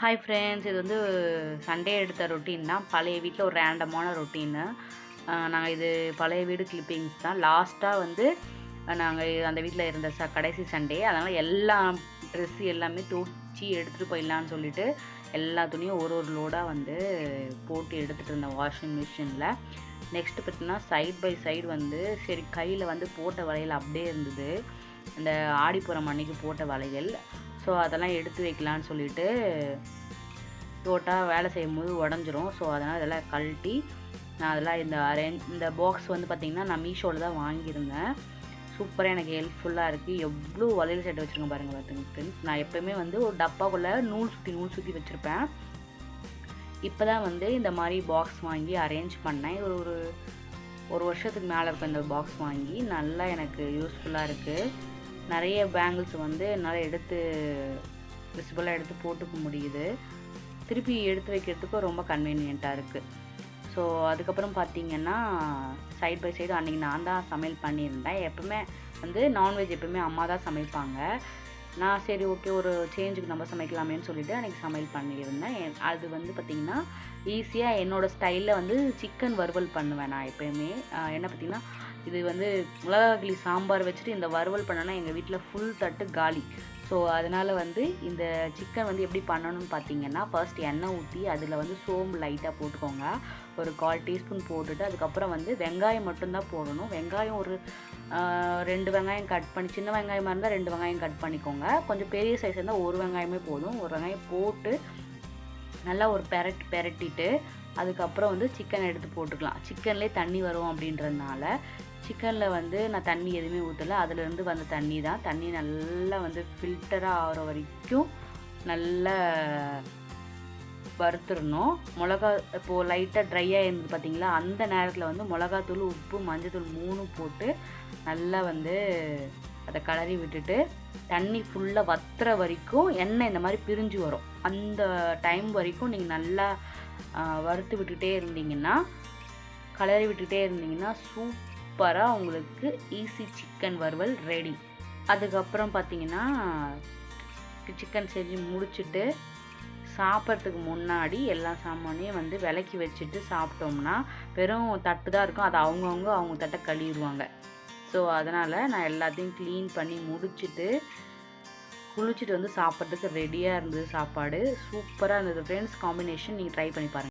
Hi friends, இது வந்து Sunday எடுத்த ரொட்டீன் தான். பழைய வீட்டில் ஒரு ரேண்டமான ரொட்டீனு. நாங்கள் இது பழைய வீடு கிளிப்பிங்ஸ் தான். லாஸ்ட்டாக வந்து நாங்கள் அந்த வீட்டில் இருந்த கடைசி சண்டே. அதனால் எல்லா ட்ரெஸ்ஸு எல்லாமே துவச்சி எடுத்துகிட்டு போயிடலான்னு சொல்லிட்டு எல்லா துணியும் ஒரு ஒரு லோடாக வந்து போட்டு எடுத்துகிட்டு இருந்தேன் வாஷிங் மிஷினில். நெக்ஸ்ட்டு பார்த்திங்கன்னா சைட் பை சைடு வந்து சரி கையில் வந்து போட்ட வளையல் அப்படியே இருந்தது, அந்த ஆடிப்புறம் அன்னைக்கு போட்ட வளையல். ஸோ அதெல்லாம் எடுத்து வைக்கலான்னு சொல்லிட்டு டோட்டாக வேலை செய்யும்போது உடஞ்சிரும். ஸோ அதனால் இதெல்லாம் கழட்டி நான் அதெல்லாம் இந்த பாக்ஸ் வந்து பார்த்திங்கன்னா நான் மீஷோவில் தான் வாங்கியிருந்தேன். சூப்பராக எனக்கு ஹெல்ப்ஃபுல்லாக இருக்குது. எவ்வளோ வளையல் செட்டு வச்சுருக்கேன் பாருங்கள் பார்த்துங்க. நான் எப்போயுமே வந்து ஒரு டப்பாக்குள்ளே நூல் சுற்றி வச்சுருப்பேன். இப்போ தான் வந்து இந்த மாதிரி பாக்ஸ் வாங்கி அரேஞ்ச் பண்ணேன். ஒரு வருஷத்துக்கு மேலே இருக்கும் இந்த பாக்ஸ் வாங்கி. நல்லா எனக்கு யூஸ்ஃபுல்லாக இருக்குது. நிறைய பேங்கிள்ஸ் வந்து என்னால் விசிபிளாக எடுத்து போட்டுக்க முடியுது. திருப்பி எடுத்து வைக்கிறதுக்கும் ரொம்ப கன்வீனியண்ட்டாக இருக்குது. ஸோ அதுக்கப்புறம் பார்த்திங்கன்னா சைட் பை சைடு அன்றைக்கி நான் தான் சமையல் பண்ணியிருந்தேன். எப்போவுமே வந்து நான்வெஜ் எப்போவுமே அம்மா தான் சமைப்பாங்க. நான் சரி ஓகே ஒரு சேஞ்சுக்கு நம்ம சமைக்கலாமேன்னு சொல்லிவிட்டு அன்றைக்கி சமையல் பண்ணியிருந்தேன். அது வந்து பார்த்திங்கன்னா ஈஸியாக என்னோடய ஸ்டைலில் வந்து சிக்கன் வறுவல் பண்ணுவேன். நான் எப்போயுமே என்ன பார்த்திங்கன்னா இது வந்து மிளகாக்கிளி சாம்பார் வச்சுட்டு இந்த வறுவல் பண்ணோன்னா எங்கள் வீட்டில் ஃபுல் தட்டு காலி. ஸோ அதனால் வந்து இந்த சிக்கன் வந்து எப்படி பண்ணணும்னு பார்த்தீங்கன்னா, ஃபர்ஸ்ட் எண்ணெய் ஊற்றி அதில் வந்து சோம்பு லைட்டாக போட்டுக்கோங்க. ஒரு 1/4 டீஸ்பூன் போட்டுட்டு அதுக்கப்புறம் வந்து வெங்காயம் மட்டும்தான் போடணும். வெங்காயம் ஒரு 2 வெங்காயம் கட் பண்ணி, சின்ன வெங்காயமாக இருந்தால் 2 வெங்காயம் கட் பண்ணிக்கோங்க. கொஞ்சம் பெரிய சைஸ் இருந்தால் ஒரு வெங்காயமே போதும். ஒரு வெங்காயம் போட்டு நல்லா ஒரு பெரட்டிட்டு அதுக்கப்புறம் வந்து சிக்கன் எடுத்து போட்டுக்கலாம். சிக்கன்லேயே தண்ணி வரும் அப்படின்றதுனால சிக்கனில் வந்து நான் தண்ணி எதுவுமே ஊற்றலை. அதிலேருந்து வந்த தண்ணி தான். தண்ணி நல்லா வந்து ஃபில்டராக ஆகிற வரைக்கும் நல்லா வறுத்துடணும். இப்போது லைட்டாக ட்ரையாக இருந்தது பார்த்திங்களா, அந்த நேரத்தில் வந்து மிளகாத்தூள், உப்பு, மஞ்சத்தூள் 3 போட்டு நல்லா வந்து அதை கிளறி விட்டுட்டு தண்ணி ஃபுல்லாக வத்துற வரைக்கும் எண்ணெய் இந்த மாதிரி பிரிஞ்சு வரும். அந்த டைம் வரைக்கும் நீங்கள் நல்லா வறுத்து விட்டுட்டே இருந்தீங்கன்னா, கிளறி விட்டுட்டே இருந்தீங்கன்னா சூப்பராக உங்களுக்கு ஈஸி சிக்கன் வறுவல் ரெடி. அதுக்கப்புறம் பார்த்திங்கன்னா சிக்கன் செஞ்சு முடிச்சுட்டு சாப்பிட்றதுக்கு முன்னாடி எல்லா சாமானையும் வந்து விலக்கி வச்சுட்டு சாப்பிட்டோம்னா வெறும் தட்டு தான் இருக்கும். அதை அவங்க தட்டை கழுவிடுவாங்க. ஸோ அதனால் நான் எல்லாத்தையும் க்ளீன் பண்ணி முடிச்சுட்டு குளிச்சுட்டு வந்து சாப்பிட்றதுக்கு ரெடியாக இருந்தது சாப்பாடு. சூப்பராக இருந்தது ஃப்ரெண்ட்ஸ். காம்பினேஷன் நீங்கள் ட்ரை பண்ணி பாருங்கள்.